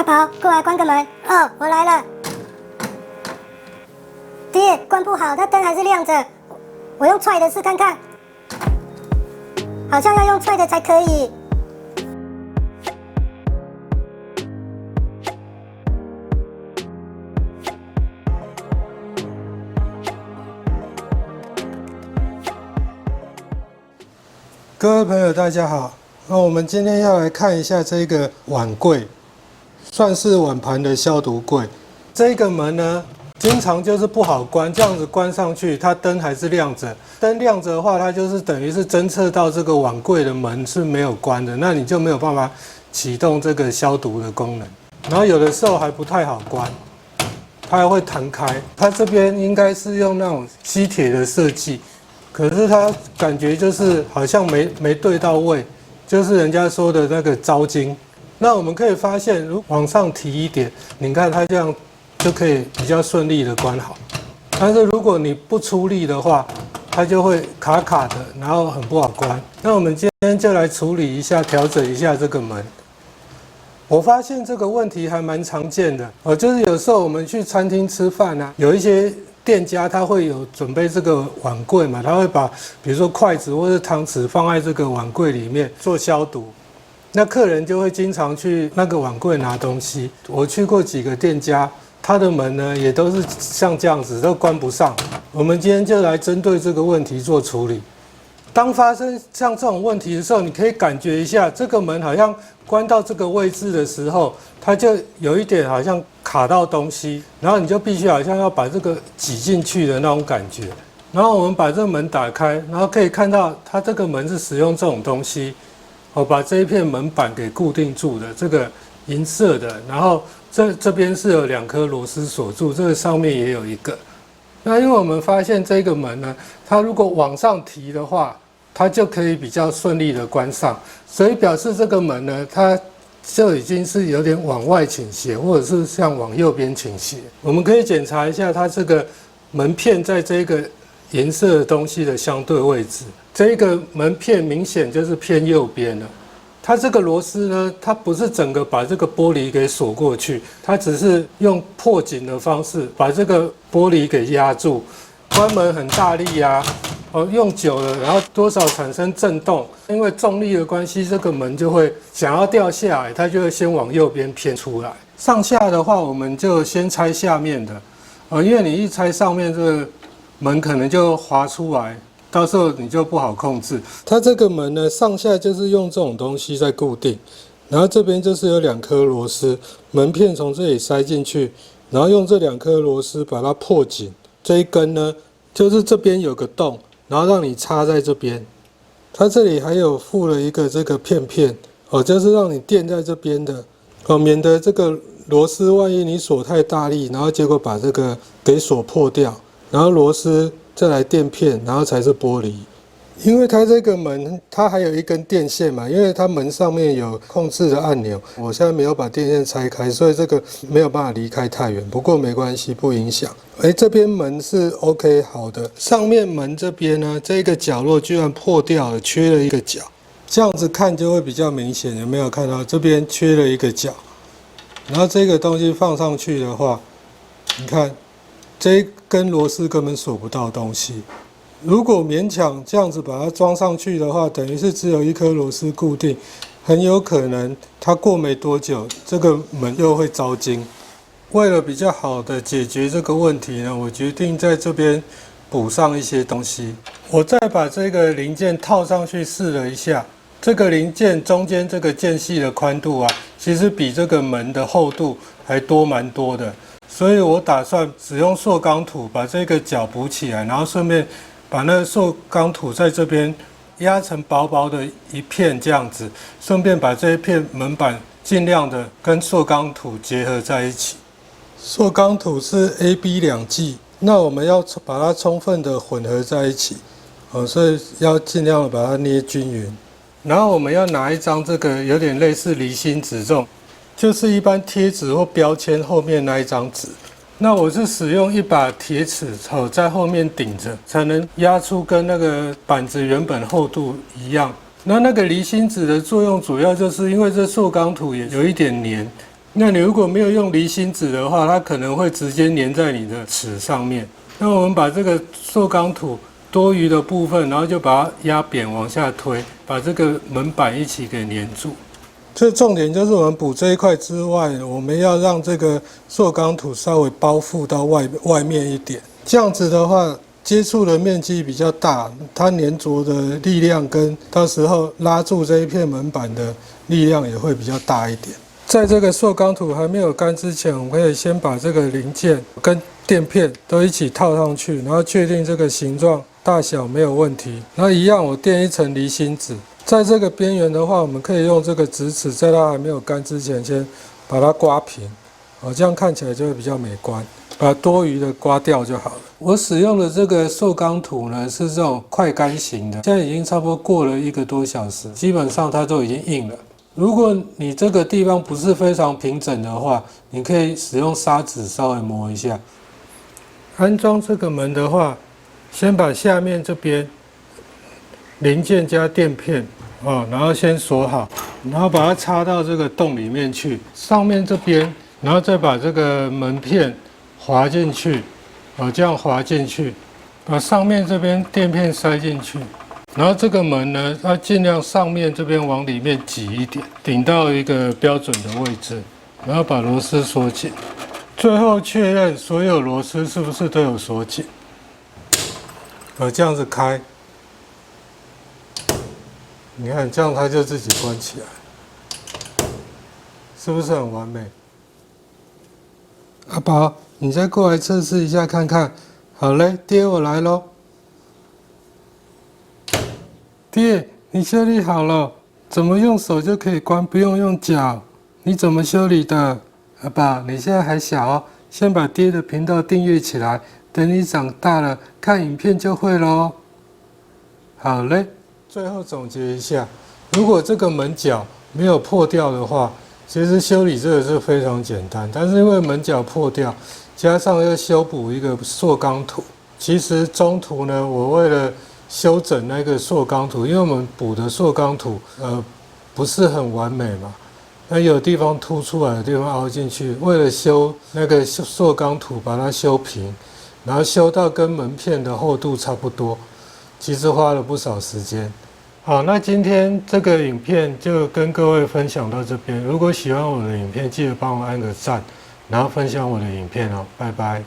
快跑，过来关个门。哦，我来了。爹，关不好，它灯还是亮着。我用踹的试看看，好像要用踹的才可以。各位朋友，大家好。那我们今天要来看一下这个碗柜，算是碗盘的消毒柜。这个门呢，经常就是不好关，这样子关上去，它灯还是亮着。灯亮着的话，它就是等于是侦测到这个碗柜的门是没有关的，那你就没有办法启动这个消毒的功能。然后有的时候还不太好关，它还会弹开。它这边应该是用那种吸铁的设计。可是它感觉就是好像没对到位，就是人家说的那个招筋。那我们可以发现，如往上提一点，你看它这样就可以比较顺利的关好。但是如果你不出力的话，它就会卡卡的，然后很不好关。那我们今天就来处理一下，调整一下这个门。我发现这个问题还蛮常见的就是有时候我们去餐厅吃饭啊，有一些店家他会有准备这个碗柜嘛，他会把比如说筷子或者汤匙放在这个碗柜里面做消毒，那客人就会经常去那个碗柜拿东西。我去过几个店家，他的门呢也都是像这样子都关不上。我们今天就来针对这个问题做处理。当发生像这种问题的时候，你可以感觉一下这个门好像关到这个位置的时候，它就有一点好像卡到东西，然后你就必须好像要把这个挤进去的那种感觉。然后我们把这个门打开，然后可以看到它这个门是使用这种东西，把这一片门板给固定住的，这个银色的，然后这边是有2颗螺丝锁住，这个上面也有一个。那因为我们发现这个门呢，它如果往上提的话，它就可以比较顺利的关上，所以表示这个门呢，它就已经是有点往外倾斜，或者是像往右边倾斜。我们可以检查一下它这个门片在这个颜色的东西的相对位置，这个门片明显就是偏右边了。它这个螺丝呢，它不是整个把这个玻璃给锁过去，它只是用破紧的方式把这个玻璃给压住。关门很大力啊，用久了，然后多少产生震动，因为重力的关系，这个门就会想要掉下来，它就会先往右边偏出来。上下的话，我们就先拆下面的，因为你一拆上面这个门可能就滑出来。到时候你就不好控制。它这个门呢，上下就是用这种东西在固定，然后这边就是有2颗螺丝，门片从这里塞进去，然后用这2颗螺丝把它破紧。这一根呢，就是这边有个洞，然后让你插在这边。它这里还有附了一个这个片片，就是让你垫在这边的，免得这个螺丝万一你锁太大力，然后结果把这个给锁破掉，然后螺丝再来垫片，然后才是玻璃。因为它这个门，它还有一根电线嘛，因为它门上面有控制的按钮。我现在没有把电线拆开，所以这个没有办法离开太远。不过没关系，不影响。这边门是 OK 好的，上面门这边呢，这个角落居然破掉了，缺了一个角。这样子看就会比较明显，有没有看到这边缺了一个角？然后这个东西放上去的话，你看。这一根螺丝根本锁不到东西，如果勉强这样子把它装上去的话，等于是只有1颗螺丝固定，很有可能它过没多久，这个门又会招筋。为了比较好的解决这个问题呢，我决定在这边补上一些东西。我再把这个零件套上去试了一下，这个零件中间这个间隙的宽度啊，其实比这个门的厚度还多蛮多的。所以我打算使用塑钢土把这个角补起来，然后顺便把那个塑钢土在这边压成薄薄的一片这样子，顺便把这一片门板尽量的跟塑钢土结合在一起。塑钢土是 AB 2剂，那我们要把它充分的混合在一起，所以要尽量的把它捏均匀。然后我们要拿一张这个有点类似离心纸这种。就是一般贴纸或标签后面那一张纸，那我是使用一把铁尺在后面顶着，才能压出跟那个板子原本厚度一样。那个离心纸的作用主要就是因为这塑钢土也有一点黏，那你如果没有用离心纸的话，它可能会直接粘在你的齿上面。那我们把这个塑钢土多余的部分，然后就把它压扁往下推，把这个门板一起给粘住。这重点就是我们补这一块之外，我们要让这个塑钢土稍微包覆到外面一点，这样子的话，接触的面积比较大，它粘着的力量跟到时候拉住这一片门板的力量也会比较大一点。在这个塑钢土还没有干之前，我们可以先把这个零件跟垫片都一起套上去，然后确定这个形状大小没有问题。然后一样，我垫一层离心纸。在这个边缘的话，我们可以用这个直尺，在它还没有干之前，先把它刮平，这样看起来就会比较美观。把多余的刮掉就好了。我使用的这个塑钢土呢，是这种快干型的，现在已经差不多过了1个多小时，基本上它都已经硬了。如果你这个地方不是非常平整的话，你可以使用砂纸稍微磨一下。安装这个门的话，先把下面这边零件加垫片然后先锁好，然后把它插到这个洞里面去，上面这边，然后再把这个门片滑进去，这样滑进去，把上面这边垫片塞进去，然后这个门呢，要尽量上面这边往里面挤一点，顶到一个标准的位置，然后把螺丝锁紧，最后确认所有螺丝是不是都有锁紧，这样子开。你看，这样它就自己关起来，是不是很完美？阿宝，你再过来测试一下看看。好嘞，爹，我来咯。爹，你修理好了，怎么用手就可以关，不用用脚？你怎么修理的？阿宝，你现在还小哦，先把爹的频道订阅起来，等你长大了，看影片就会咯。好嘞。最后总结一下，如果这个门角没有破掉的话，其实修理这个是非常简单。但是因为门角破掉，加上要修补一个塑钢土，其实中途呢，我为了修整那个塑钢土，因为我们补的塑钢土不是很完美嘛，那有地方凸出来，有地方凹进去，为了修那个塑钢土，把它修平，然后修到跟门片的厚度差不多。其实花了不少时间。好，那今天这个影片就跟各位分享到这边。如果喜欢我的影片，记得帮我按个赞，然后分享我的影片哦。拜拜。